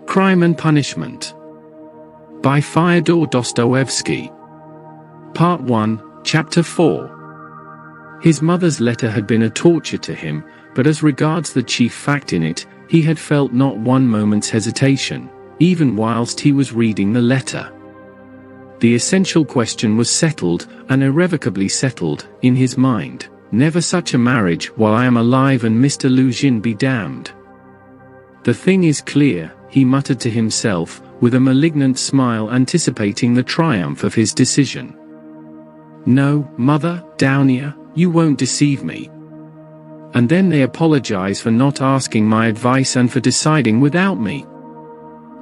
Crime and Punishment by Fyodor Dostoevsky. Part 1, Chapter 4. His mother's letter had been a torture to him, but as regards the chief fact in it, he had felt not one moment's hesitation, even whilst he was reading the letter. The essential question was settled, and irrevocably settled, in his mind. Never such a marriage while I am alive, and Mr. Luzhin be damned. The thing is clear, he muttered to himself, with a malignant smile anticipating the triumph of his decision. No, Mother, Downia, you won't deceive me. And then they apologize for not asking my advice and for deciding without me.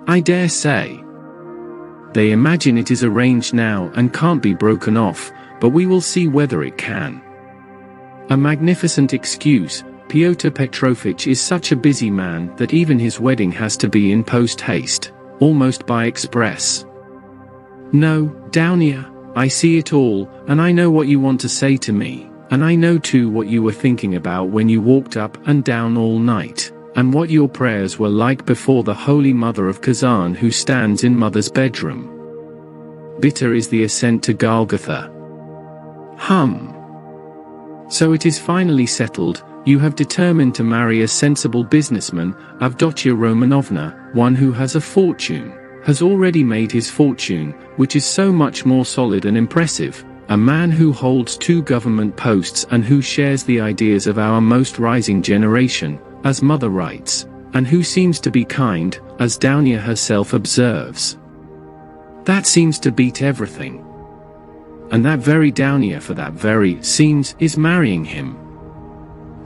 I dare say. They imagine it is arranged now and can't be broken off, but we will see whether it can. A magnificent excuse. Pyotr Petrovitch is such a busy man that even his wedding has to be in post-haste, almost by express. No, Downia, I see it all, and I know what you want to say to me, and I know too what you were thinking about when you walked up and down all night, and what your prayers were like before the Holy Mother of Kazan who stands in Mother's bedroom. Bitter is the ascent to Golgotha. So it is finally settled. You have determined to marry a sensible businessman, Avdotya Romanovna, one who has a fortune, has already made his fortune, which is so much more solid and impressive, a man who holds 2 government posts and who shares the ideas of our most rising generation, as Mother writes, and who seems to be kind, as Downia herself observes. That seems to beat everything. And that very Downia, for that very seems, is marrying him.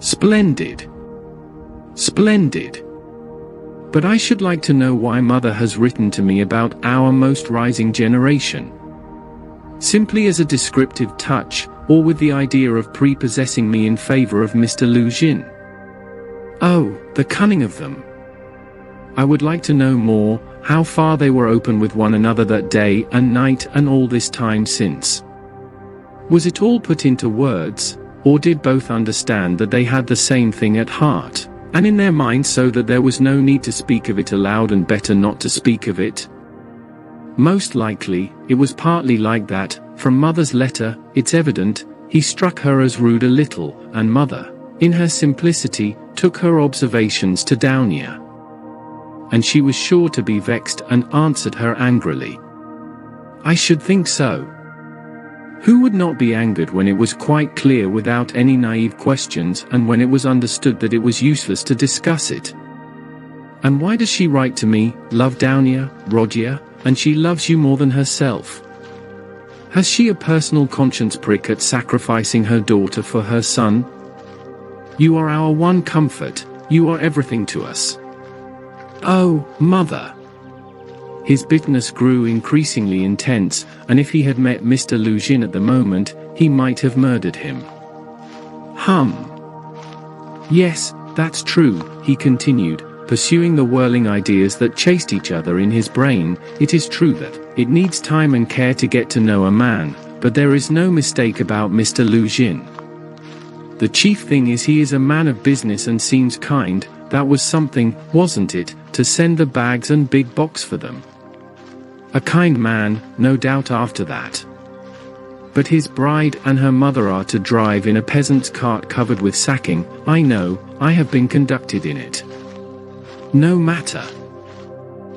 Splendid. Splendid. But I should like to know why Mother has written to me about our most rising generation. Simply as a descriptive touch, or with the idea of prepossessing me in favor of Mr. Luzhin. Oh, the cunning of them. I would like to know more, how far they were open with one another that day and night and all this time since. Was it all put into words? Or did both understand that they had the same thing at heart, and in their minds, so that there was no need to speak of it aloud and better not to speak of it? Most likely, it was partly like that. From Mother's letter, it's evident, he struck her as rude a little, and Mother, in her simplicity, took her observations to Downia. And she was sure to be vexed and answered her angrily. I should think so. Who would not be angered when it was quite clear without any naive questions, and when it was understood that it was useless to discuss it? And why does she write to me, love Downia, Rodia, and she loves you more than herself? Has she a personal conscience prick at sacrificing her daughter for her son? You are our one comfort, you are everything to us. Oh, Mother! His bitterness grew increasingly intense, and if he had met Mr. Luzhin at the moment, he might have murdered him. Yes, that's true, he continued, pursuing the whirling ideas that chased each other in his brain. It is true that it needs time and care to get to know a man, but there is no mistake about Mr. Luzhin. The chief thing is he is a man of business and seems kind. That was something, wasn't it, to send the bags and big box for them? A kind man, no doubt after that. But his bride and her mother are to drive in a peasant's cart covered with sacking. I know, I have been conducted in it. No matter.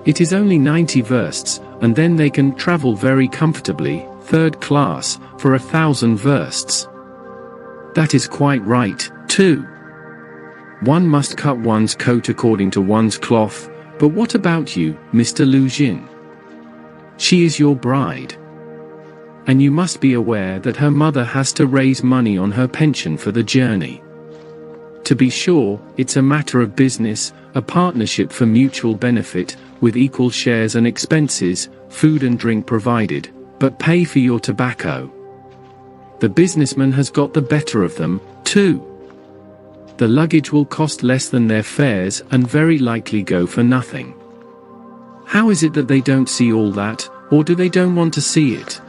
It is only 90 versts, and then they can travel very comfortably, 3rd class, for 1,000 versts. That is quite right, too. One must cut one's coat according to one's cloth, but what about you, Mr. Luzhin? She is your bride. And you must be aware that her mother has to raise money on her pension for the journey. To be sure, it's a matter of business, a partnership for mutual benefit, with equal shares and expenses, food and drink provided, but pay for your tobacco. The businessman has got the better of them, too. The luggage will cost less than their fares and very likely go for nothing. How is it that they don't see all that, or do they don't want to see it?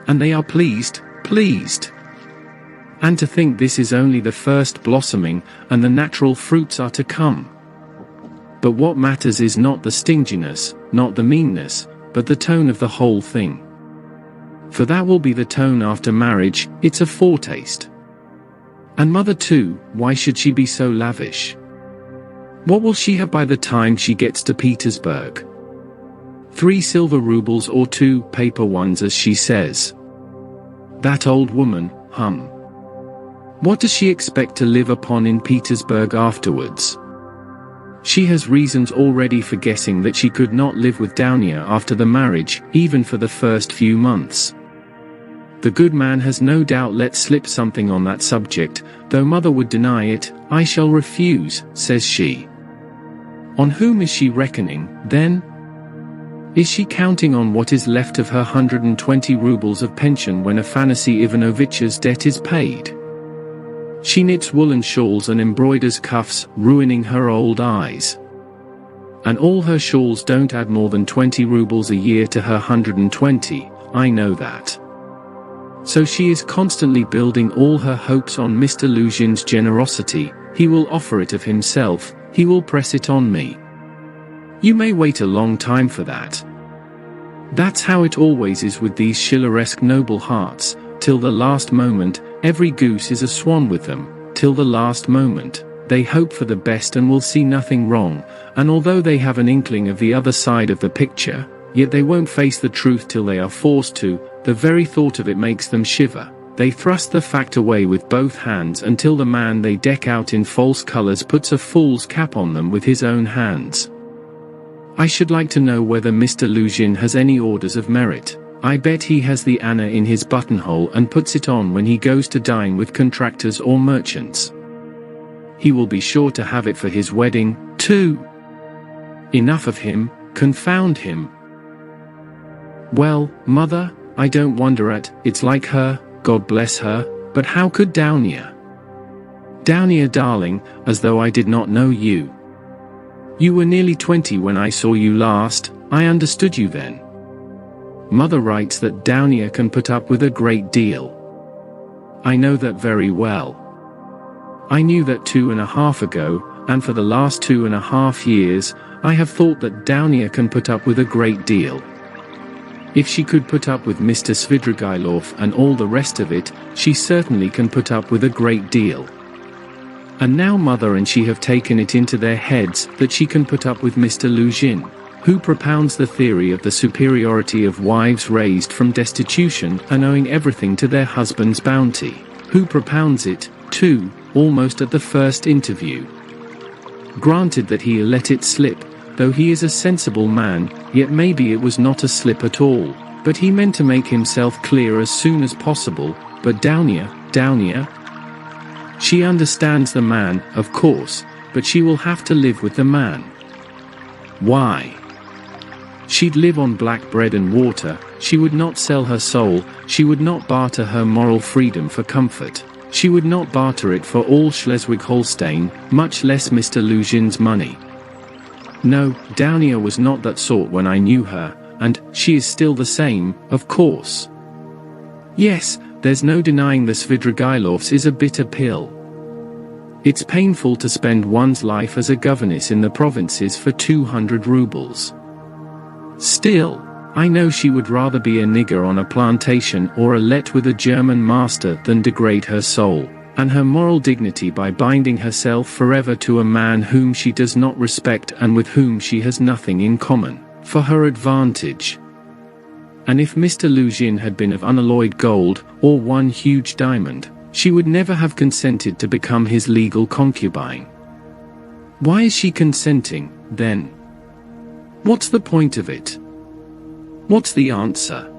And they are pleased. And to think this is only the first blossoming, and the natural fruits are to come. But what matters is not the stinginess, not the meanness, but the tone of the whole thing. For that will be the tone after marriage, it's a foretaste. And mother too, why should she be so lavish? What will she have by the time she gets to Petersburg? 3 silver rubles or 2 paper ones, as she says. That old woman, What does she expect to live upon in Petersburg afterwards? She has reasons already for guessing that she could not live with Dounia after the marriage, even for the first few months. The good man has no doubt let slip something on that subject, though mother would deny it. I shall refuse, says she. On whom is she reckoning, then? Is she counting on what is left of her 120 rubles of pension when Afanasy Ivanovitch's debt is paid? She knits woolen shawls and embroiders cuffs, ruining her old eyes. And all her shawls don't add more than 20 rubles a year to her 120, I know that. So she is constantly building all her hopes on Mr. Luzhin's generosity. He will offer it of himself, he will press it on me. You may wait a long time for that. That's how it always is with these Schilleresque noble hearts, till the last moment. Every goose is a swan with them, till the last moment. They hope for the best and will see nothing wrong, and although they have an inkling of the other side of the picture, yet they won't face the truth till they are forced to. The very thought of it makes them shiver. They thrust the fact away with both hands until the man they deck out in false colors puts a fool's cap on them with his own hands. I should like to know whether Mr. Luzhin has any orders of merit. I bet he has the Anna in his buttonhole and puts it on when he goes to dine with contractors or merchants. He will be sure to have it for his wedding, too. Enough of him, confound him. Well, mother, I don't wonder at, it's like her, God bless her, but how could Dounia? Dounia darling, as though I did not know you. You were nearly 20 when I saw you last, I understood you then. Mother writes that Dounia can put up with a great deal. I know that very well. I knew that 2.5 ago, and for the last 2.5 years, I have thought that Dounia can put up with a great deal. If she could put up with Mr. Svidrigailov and all the rest of it, she certainly can put up with a great deal. And now mother and she have taken it into their heads that she can put up with Mr. Luzhin, who propounds the theory of the superiority of wives raised from destitution and owing everything to their husband's bounty, who propounds it, too, almost at the first interview. Granted that he let it slip, though he is a sensible man, yet maybe it was not a slip at all, but he meant to make himself clear as soon as possible. But Dounia, she understands the man, of course, but she will have to live with the man. Why? She'd live on black bread and water, she would not sell her soul, she would not barter her moral freedom for comfort, she would not barter it for all Schleswig-Holstein, much less Mr. Luzhin's money. No, Dounia was not that sort when I knew her, and she is still the same, of course. Yes, there's no denying the Svidrigailovs is a bitter pill. It's painful to spend one's life as a governess in the provinces for 200 rubles. Still, I know she would rather be a nigger on a plantation or a let with a German master than degrade her soul and her moral dignity by binding herself forever to a man whom she does not respect and with whom she has nothing in common, for her advantage. And if Mr. Luzhin had been of unalloyed gold, or one huge diamond, she would never have consented to become his legal concubine. Why is she consenting, then? What's the point of it? What's the answer?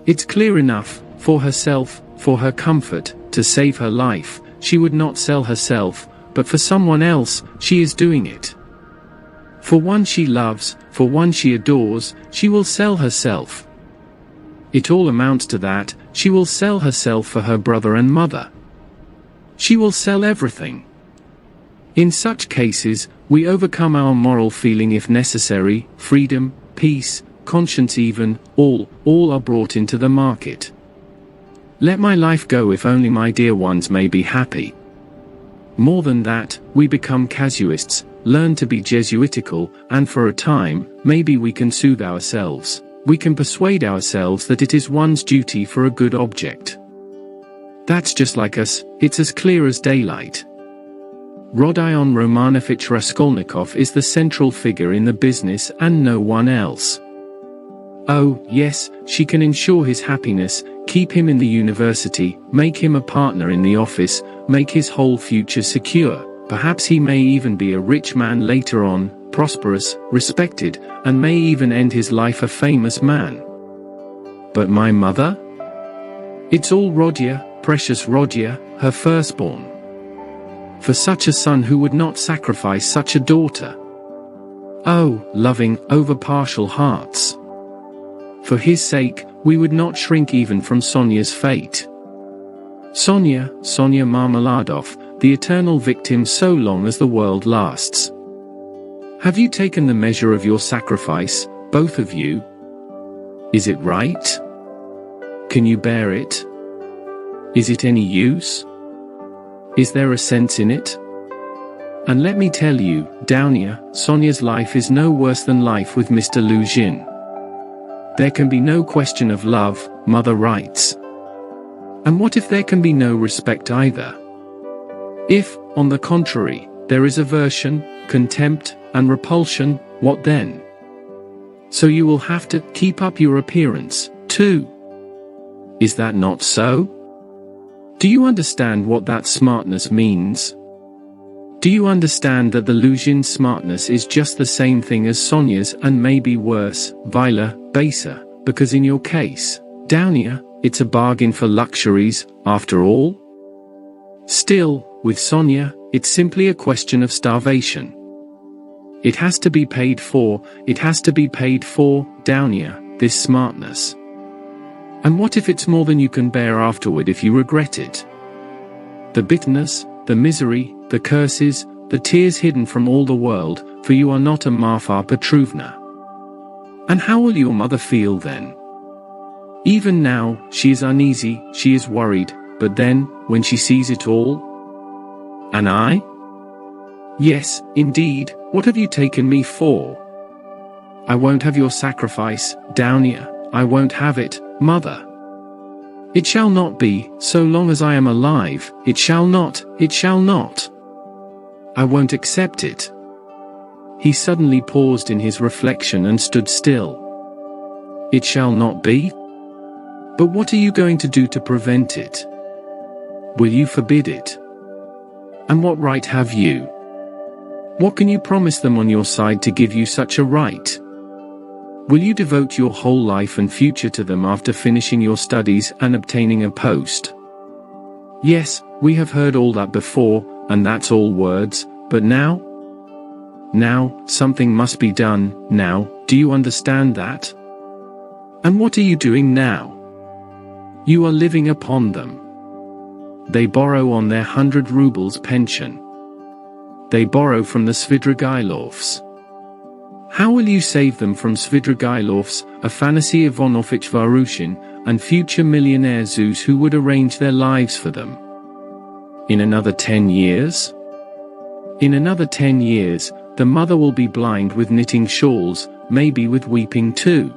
It's clear enough, for herself, for her comfort, to save her life, she would not sell herself, but for someone else, she is doing it. For one she loves, for one she adores, she will sell herself. It all amounts to that, she will sell herself for her brother and mother. She will sell everything. In such cases, we overcome our moral feeling if necessary, freedom, peace, conscience even, all are brought into the market. Let my life go if only my dear ones may be happy. More than that, we become casuists, learn to be Jesuitical, and for a time, maybe we can soothe ourselves. We can persuade ourselves that it is one's duty for a good object. That's just like us, it's as clear as daylight. Rodion Romanovich Raskolnikov is the central figure in the business and no one else. Oh, yes, she can ensure his happiness, keep him in the university, make him a partner in the office, make his whole future secure. Perhaps he may even be a rich man later on, prosperous, respected, and may even end his life a famous man. But my mother? It's all Rodia, precious Rodia, her firstborn. For such a son who would not sacrifice such a daughter. Oh, loving, over-partial hearts. For his sake, we would not shrink even from Sonia's fate. Sonia Marmeladov, the eternal victim so long as the world lasts. Have you taken the measure of your sacrifice, both of you? Is it right? Can you bear it? Is it any use? Is there a sense in it? And let me tell you, Dounia, Sonia's life is no worse than life with Mr. Luzhin. There can be no question of love, mother writes. And what if there can be no respect either? If, on the contrary, there is aversion, contempt, and repulsion, what then? So you will have to keep up your appearance, too. Is that not so? Do you understand what that smartness means? Do you understand that the Luzhin smartness is just the same thing as Sonia's and maybe worse, viler, baser, because in your case, Dounia, it's a bargain for luxuries, after all? Still, with Sonia, it's simply a question of starvation. It has to be paid for, Dounia, this smartness. And what if it's more than you can bear afterward if you regret it? The bitterness, the misery, the curses, the tears hidden from all the world, for you are not a Marfa Petrovna. And how will your mother feel then? Even now, she is uneasy, she is worried, but then, when she sees it all? And I? Yes, indeed, what have you taken me for? I won't have your sacrifice, Dounia, I won't have it, mother. It shall not be, so long as I am alive, it shall not. I won't accept it. He suddenly paused in his reflection and stood still. It shall not be? But what are you going to do to prevent it? Will you forbid it? And what right have you? What can you promise them on your side to give you such a right? Will you devote your whole life and future to them after finishing your studies and obtaining a post? Yes, we have heard all that before, and that's all words, but now? Now, something must be done, now, do you understand that? And what are you doing now? You are living upon them. They borrow on their 100 rubles pension. They borrow from the Svidrigailovs. How will you save them from Svidrigailovs, Afanasy Ivanovich Varushin, and future millionaire Zeus who would arrange their lives for them? In another 10 years? In another 10 years, the mother will be blind with knitting shawls, maybe with weeping too.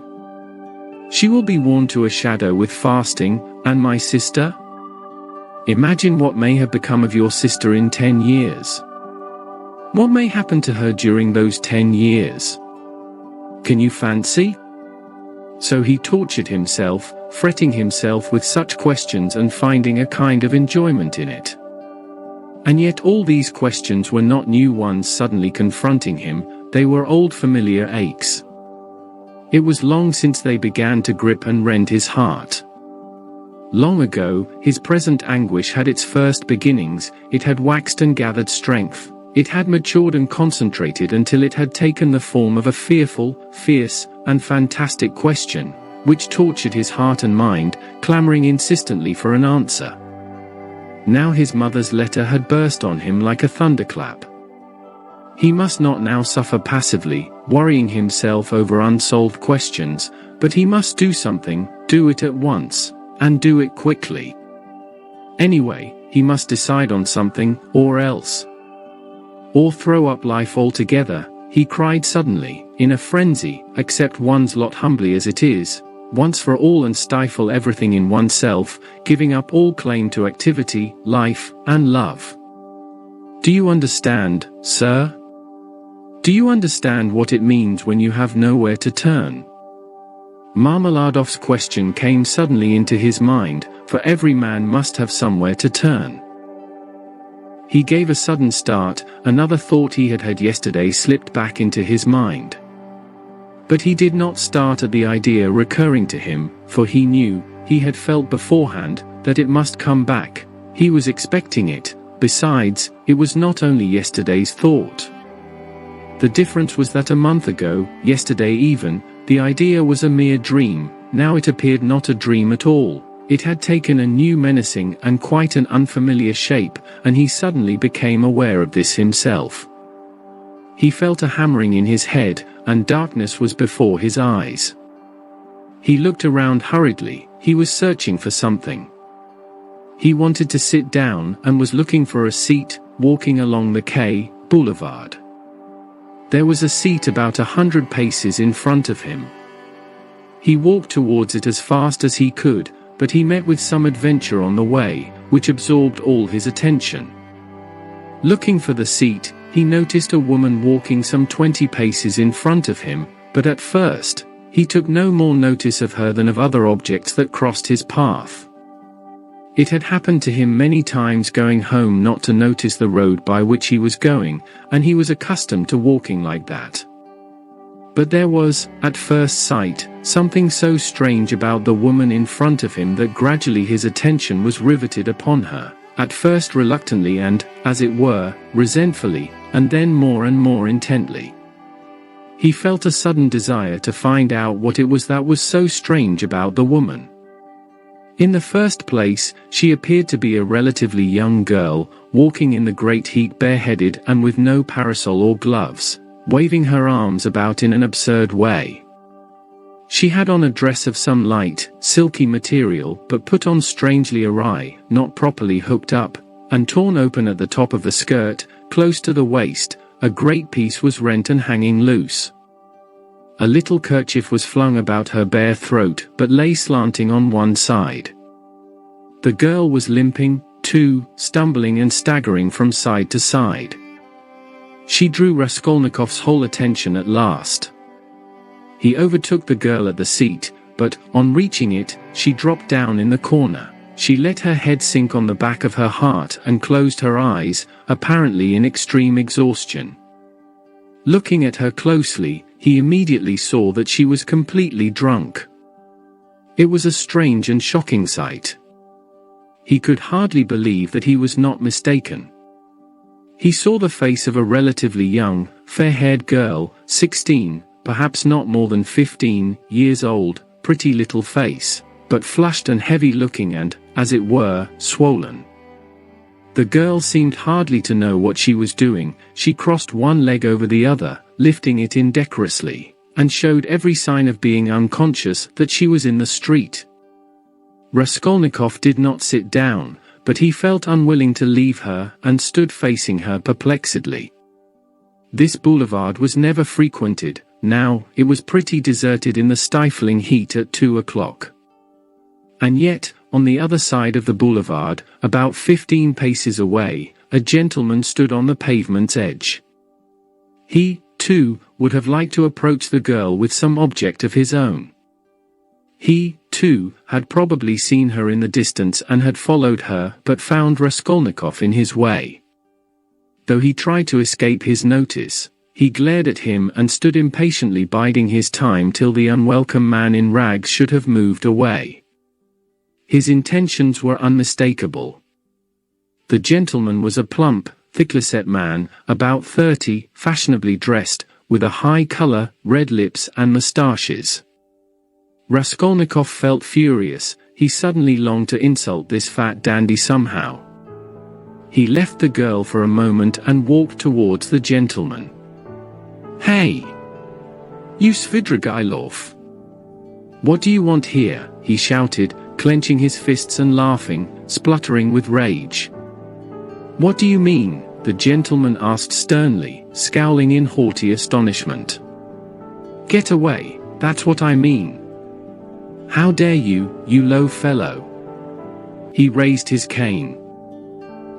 She will be worn to a shadow with fasting, and my sister? Imagine what may have become of your sister in 10 years. What may happen to her during those 10 years? Can you fancy? So he tortured himself, fretting himself with such questions and finding a kind of enjoyment in it. And yet all these questions were not new ones suddenly confronting him, they were old familiar aches. It was long since they began to grip and rend his heart. Long ago, his present anguish had its first beginnings, it had waxed and gathered strength, it had matured and concentrated until it had taken the form of a fearful, fierce, and fantastic question, which tortured his heart and mind, clamoring insistently for an answer. Now his mother's letter had burst on him like a thunderclap. He must not now suffer passively, worrying himself over unsolved questions, but he must do something, do it at once, and do it quickly. Anyway, he must decide on something, or else. or throw up life altogether, he cried suddenly, in a frenzy, accept one's lot humbly as it is, once for all, and stifle everything in oneself, giving up all claim to activity, life, and love. Do you understand, sir? Do you understand what it means when you have nowhere to turn? Marmeladov's question came suddenly into his mind, for every man must have somewhere to turn. He gave a sudden start, another thought he had had yesterday slipped back into his mind. But he did not start at the idea recurring to him, for he knew, he had felt beforehand, that it must come back. He was expecting it. Besides, it was not only yesterday's thought. The difference was that a month ago, yesterday even, the idea was a mere dream. Now it appeared not a dream at all. It had taken a new menacing and quite an unfamiliar shape, and he suddenly became aware of this himself. He felt a hammering in his head, and darkness was before his eyes. He looked around hurriedly. He was searching for something. He wanted to sit down and was looking for a seat, walking along the quay, boulevard. There was a seat about 100 paces in front of him. He walked towards it as fast as he could, but he met with some adventure on the way, which absorbed all his attention. Looking for the seat, he noticed a woman walking some 20 paces in front of him, but at first, he took no more notice of her than of other objects that crossed his path. It had happened to him many times going home not to notice the road by which he was going, and he was accustomed to walking like that. But there was, at first sight, something so strange about the woman in front of him that gradually his attention was riveted upon her, at first reluctantly and, as it were, resentfully, and then more and more intently. He felt a sudden desire to find out what it was that was so strange about the woman. In the first place, she appeared to be a relatively young girl, walking in the great heat bareheaded and with no parasol or gloves, waving her arms about in an absurd way. She had on a dress of some light, silky material, but put on strangely awry, not properly hooked up, and torn open at the top of the skirt, close to the waist. A great piece was rent and hanging loose. A little kerchief was flung about her bare throat, but lay slanting on one side. The girl was limping, too, stumbling and staggering from side to side. She drew Raskolnikov's whole attention at last. He overtook the girl at the seat, but, on reaching it, she dropped down in the corner. She let her head sink on the back of her heart and closed her eyes, apparently in extreme exhaustion. Looking at her closely, he immediately saw that she was completely drunk. It was a strange and shocking sight. He could hardly believe that he was not mistaken. He saw the face of a relatively young, fair-haired girl, 16, perhaps not more than 15, years old, pretty little face, but flushed and heavy-looking and, as it were, swollen. The girl seemed hardly to know what she was doing. She crossed one leg over the other, lifting it indecorously, and showed every sign of being unconscious that she was in the street. Raskolnikov did not sit down, but he felt unwilling to leave her and stood facing her perplexedly. This boulevard was never frequented. Now, it was pretty deserted in the stifling heat at 2 o'clock. And yet, on the other side of the boulevard, about 15 paces away, a gentleman stood on the pavement's edge. He, too, would have liked to approach the girl with some object of his own. He, too, had probably seen her in the distance and had followed her, but found Raskolnikov in his way. Though he tried to escape his notice, he glared at him and stood impatiently biding his time till the unwelcome man in rags should have moved away. His intentions were unmistakable. The gentleman was a plump, thickly-set man, about 30, fashionably dressed, with a high color, red lips and moustaches. Raskolnikov felt furious. He suddenly longed to insult this fat dandy somehow. He left the girl for a moment and walked towards the gentleman. "Hey! You Svidrigailov! What do you want here?" he shouted, clenching his fists and laughing, spluttering with rage. "What do you mean? the gentleman asked sternly, scowling in haughty astonishment. Get away, that's what I mean. How dare you, you low fellow? He raised his cane.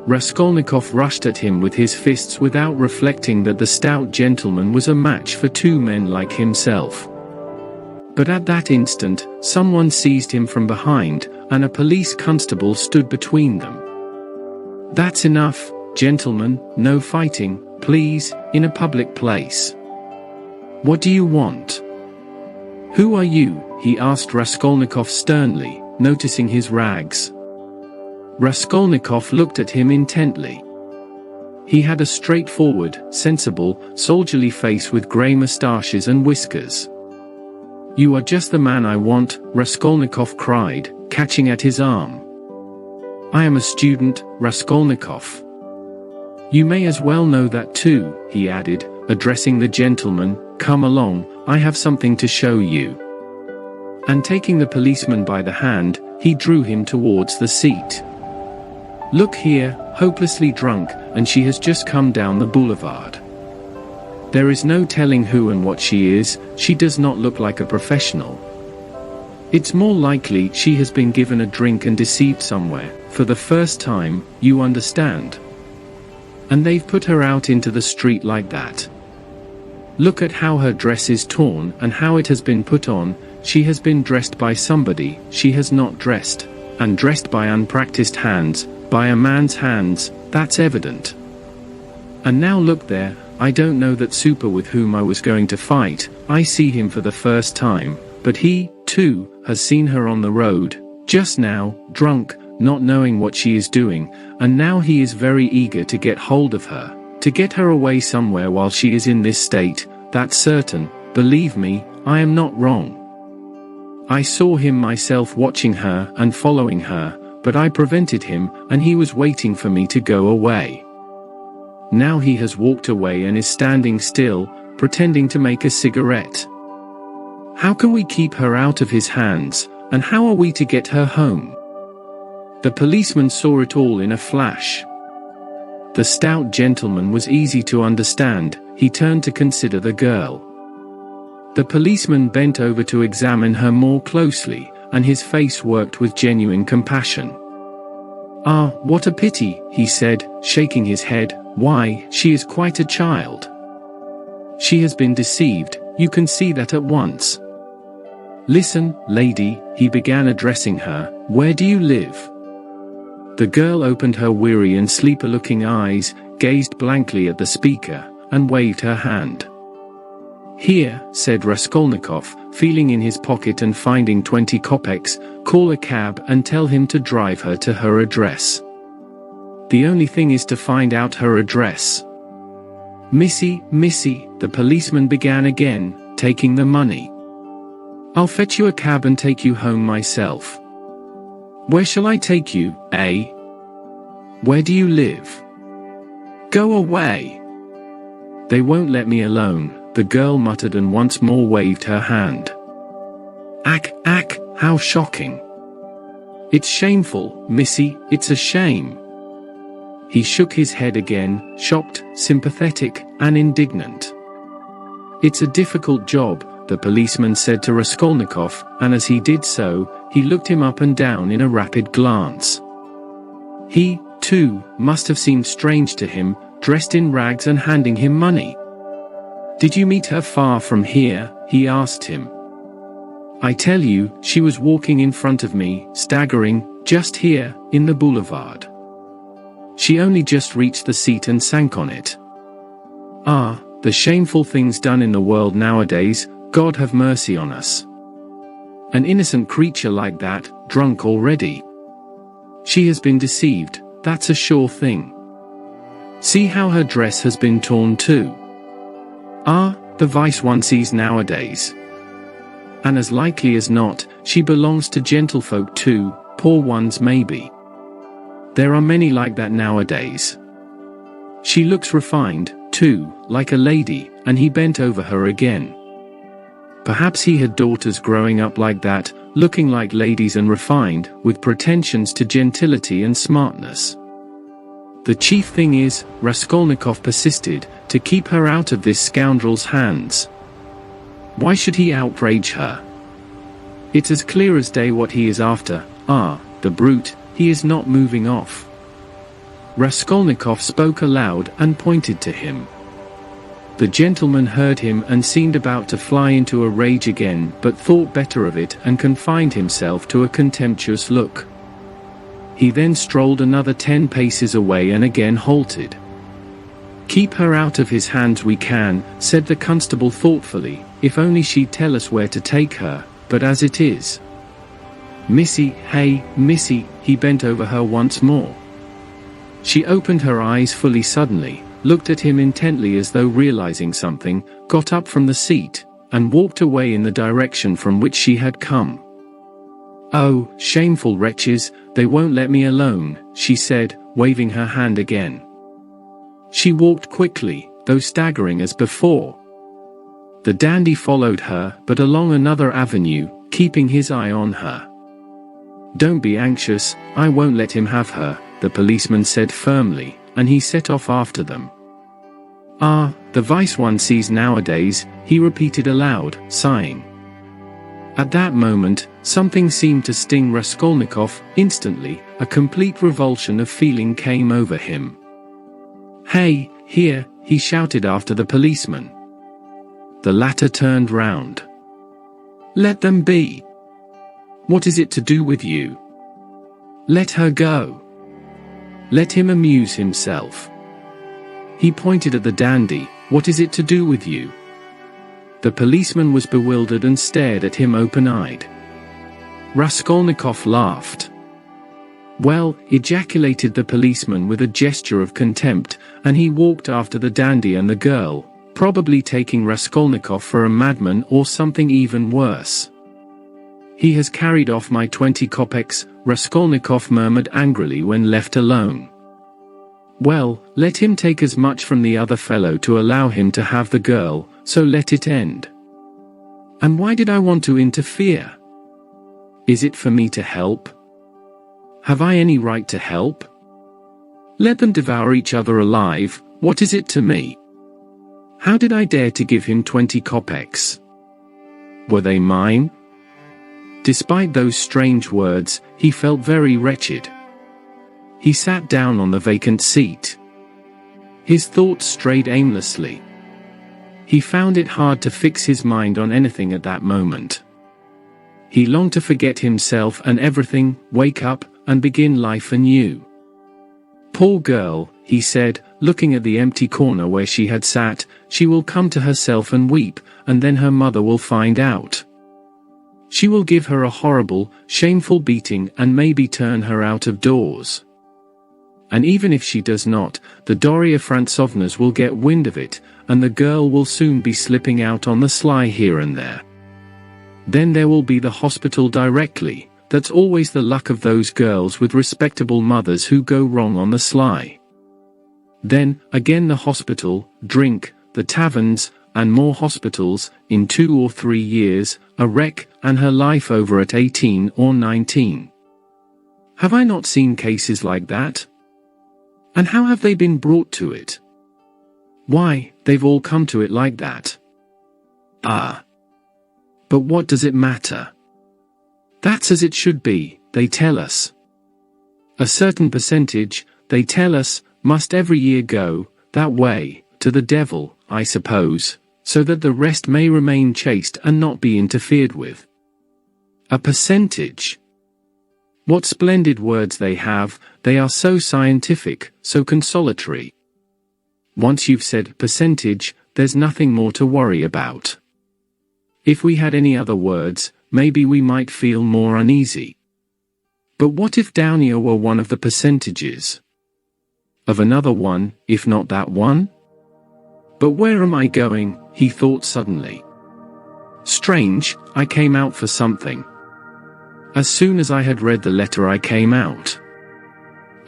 Raskolnikov rushed at him with his fists without reflecting that the stout gentleman was a match for two men like himself. But at that instant, someone seized him from behind, and a police constable stood between them. That's enough, gentlemen, no fighting, please, in a public place. What do you want? Who are you? He asked Raskolnikov sternly, noticing his rags. Raskolnikov looked at him intently. He had a straightforward, sensible, soldierly face with grey moustaches and whiskers. You are just the man I want, Raskolnikov cried, catching at his arm. I am a student, Raskolnikov. You may as well know that too, he added, addressing the gentleman. Come along, I have something to show you. And taking the policeman by the hand, he drew him towards the seat. Look here, hopelessly drunk, and she has just come down the boulevard. There is no telling who and what she is, she does not look like a professional. It's more likely she has been given a drink and deceived somewhere, for the first time, you understand. And they've put her out into the street like that. Look at how her dress is torn and how it has been put on. She has been dressed by somebody, she has not dressed, and dressed by unpracticed hands, by a man's hands, that's evident. And now look there, I don't know that super with whom I was going to fight, I see him for the first time, but he, too, has seen her on the road, just now, drunk, not knowing what she is doing, and now he is very eager to get hold of her, to get her away somewhere while she is in this state, that's certain, believe me, I am not wrong. I saw him myself watching her and following her, but I prevented him, and he was waiting for me to go away. Now he has walked away and is standing still, pretending to make a cigarette. How can we keep her out of his hands, and how are we to get her home? The policeman saw it all in a flash. The stout gentleman was easy to understand, he turned to consider the girl. The policeman bent over to examine her more closely, and his face worked with genuine compassion. Ah, what a pity, he said, shaking his head, why, she is quite a child. She has been deceived, you can see that at once. Listen, lady, he began addressing her, where do you live? The girl opened her weary and sleeper-looking eyes, gazed blankly at the speaker, and waved her hand. Here, said Raskolnikov, feeling in his pocket and finding 20 kopecks, call a cab and tell him to drive her to her address. The only thing is to find out her address. Missy, the policeman began again, taking the money. I'll fetch you a cab and take you home myself. Where shall I take you, eh? Where do you live? Go away. They won't let me alone, the girl muttered and once more waved her hand. Ack, how shocking. It's shameful, missy, it's a shame. He shook his head again, shocked, sympathetic, and indignant. It's a difficult job, the policeman said to Raskolnikov, and as he did so, he looked him up and down in a rapid glance. He, too, must have seemed strange to him, dressed in rags and handing him money. Did you meet her far from here? He asked him. I tell you, she was walking in front of me, staggering, just here, in the boulevard. She only just reached the seat and sank on it. Ah, the shameful things done in the world nowadays, God have mercy on us. An innocent creature like that, drunk already. She has been deceived, that's a sure thing. See how her dress has been torn too. Ah, the vice one sees nowadays. And as likely as not, she belongs to gentlefolk too, poor ones maybe. There are many like that nowadays. She looks refined, too, like a lady, and he bent over her again. Perhaps he had daughters growing up like that, looking like ladies and refined, with pretensions to gentility and smartness. The chief thing is, Raskolnikov persisted, to keep her out of this scoundrel's hands. Why should he outrage her? It's as clear as day what he is after. Ah, the brute, he is not moving off. Raskolnikov spoke aloud and pointed to him. The gentleman heard him and seemed about to fly into a rage again, but thought better of it and confined himself to a contemptuous look. He then strolled another 10 paces away and again halted. "Keep her out of his hands we can," said the constable thoughtfully, "if only she'd tell us where to take her, but as it is—" "Missy, hey, Missy," he bent over her once more. She opened her eyes fully suddenly, looked at him intently as though realizing something, got up from the seat, and walked away in the direction from which she had come. "Oh, shameful wretches, they won't let me alone," she said, waving her hand again. She walked quickly, though staggering as before. The dandy followed her, but along another avenue, keeping his eye on her. "Don't be anxious, I won't let him have her," the policeman said firmly, and he set off after them. "Ah, the vice one sees nowadays," he repeated aloud, sighing. At that moment, something seemed to sting Raskolnikov. Instantly, a complete revulsion of feeling came over him. "Hey, here," he shouted after the policeman. The latter turned round. "Let them be. What is it to do with you? Let her go. Let him amuse himself." He pointed at the dandy. "What is it to do with you?" The policeman was bewildered and stared at him open-eyed. Raskolnikov laughed. "Well," ejaculated the policeman with a gesture of contempt, and he walked after the dandy and the girl, probably taking Raskolnikov for a madman or something even worse. "He has carried off my 20 kopecks," Raskolnikov murmured angrily when left alone. "Well, let him take as much from the other fellow to allow him to have the girl, so let it end. And why did I want to interfere? Is it for me to help? Have I any right to help? Let them devour each other alive, what is it to me? How did I dare to give him 20 kopecks? Were they mine?" Despite those strange words, he felt very wretched. He sat down on the vacant seat. His thoughts strayed aimlessly. He found it hard to fix his mind on anything at that moment. He longed to forget himself and everything, wake up, and begin life anew. "Poor girl," he said, looking at the empty corner where she had sat, "she will come to herself and weep, and then her mother will find out. She will give her a horrible, shameful beating and maybe turn her out of doors. And even if she does not, the Doria Francovnas will get wind of it, and the girl will soon be slipping out on the sly here and there. Then there will be the hospital directly. That's always the luck of those girls with respectable mothers who go wrong on the sly. Then, again the hospital, drink, the taverns, and more hospitals, in 2 or 3 years, a wreck, and her life over at 18 or 19. Have I not seen cases like that? And how have they been brought to it? Why, they've all come to it like that. Ah! But what does it matter? That's as it should be, they tell us. A certain percentage, they tell us, must every year go, that way, to the devil, I suppose, so that the rest may remain chaste and not be interfered with. A percentage. What splendid words they have, they are so scientific, so consolatory. Once you've said percentage, there's nothing more to worry about. If we had any other words, maybe we might feel more uneasy. But what if Downia were one of the percentages? Of another one, if not that one? But where am I going? He thought suddenly. Strange, I came out for something. As soon as I had read the letter I came out.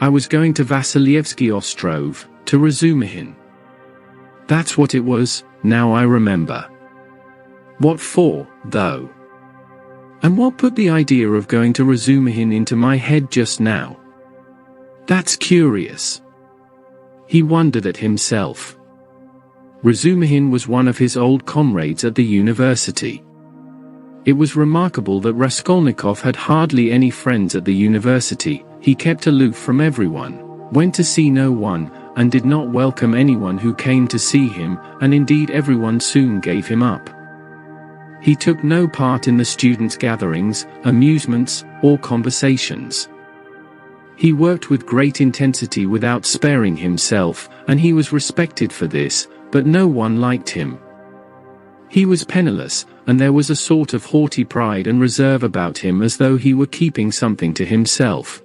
I was going to Vasilyevsky Ostrov, to Razumihin. That's what it was, now I remember. What for, though? And what put the idea of going to Razumihin into my head just now? That's curious. He wondered at himself. Razumihin was one of his old comrades at the university. It was remarkable that Raskolnikov had hardly any friends at the university. He kept aloof from everyone, went to see no one, and did not welcome anyone who came to see him, and indeed everyone soon gave him up. He took no part in the students' gatherings, amusements, or conversations. He worked with great intensity without sparing himself, and he was respected for this, but no one liked him. He was penniless, and there was a sort of haughty pride and reserve about him, as though he were keeping something to himself.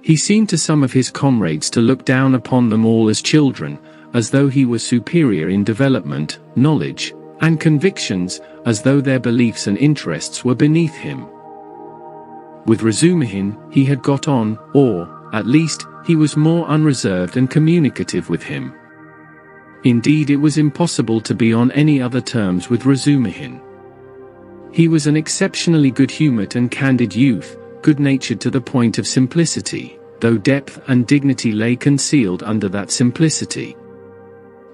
He seemed to some of his comrades to look down upon them all as children, as though he were superior in development, knowledge, and convictions, as though their beliefs and interests were beneath him. With Razumihin, he had got on, or, at least, he was more unreserved and communicative with him. Indeed, it was impossible to be on any other terms with Razumihin. He was an exceptionally good-humored and candid youth, good-natured to the point of simplicity, though depth and dignity lay concealed under that simplicity.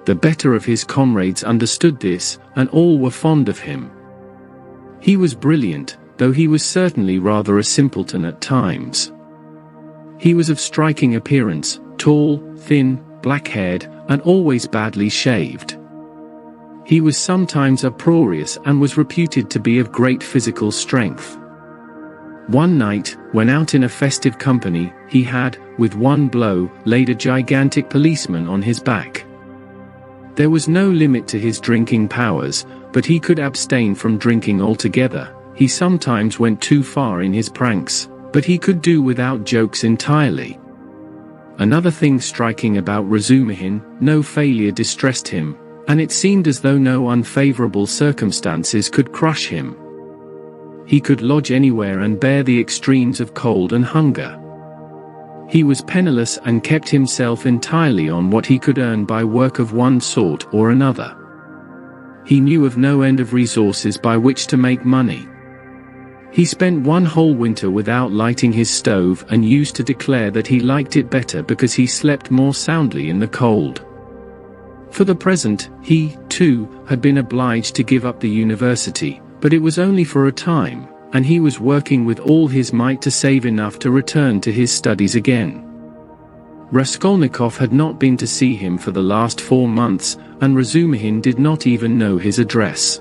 The better of his comrades understood this, and all were fond of him. He was brilliant, though he was certainly rather a simpleton at times. He was of striking appearance, tall, thin, black-haired, and always badly shaved. He was sometimes uproarious and was reputed to be of great physical strength. One night, when out in a festive company, he had, with one blow, laid a gigantic policeman on his back. There was no limit to his drinking powers, but he could abstain from drinking altogether. He sometimes went too far in his pranks, but he could do without jokes entirely. Another thing striking about Razumihin, no failure distressed him, and it seemed as though no unfavorable circumstances could crush him. He could lodge anywhere and bear the extremes of cold and hunger. He was penniless and kept himself entirely on what he could earn by work of one sort or another. He knew of no end of resources by which to make money. He spent one whole winter without lighting his stove and used to declare that he liked it better because he slept more soundly in the cold. For the present, he, too, had been obliged to give up the university, but it was only for a time, and he was working with all his might to save enough to return to his studies again. Raskolnikov had not been to see him for the last 4 months, and Razumihin did not even know his address.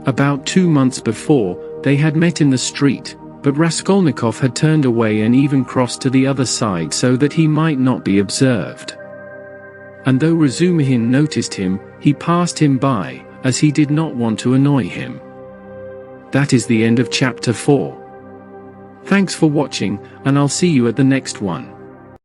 About 2 months before, they had met in the street, but Raskolnikov had turned away and even crossed to the other side so that he might not be observed. And though Razumihin noticed him, he passed him by, as he did not want to annoy him. That is the end of chapter 4. Thanks for watching, and I'll see you at the next one.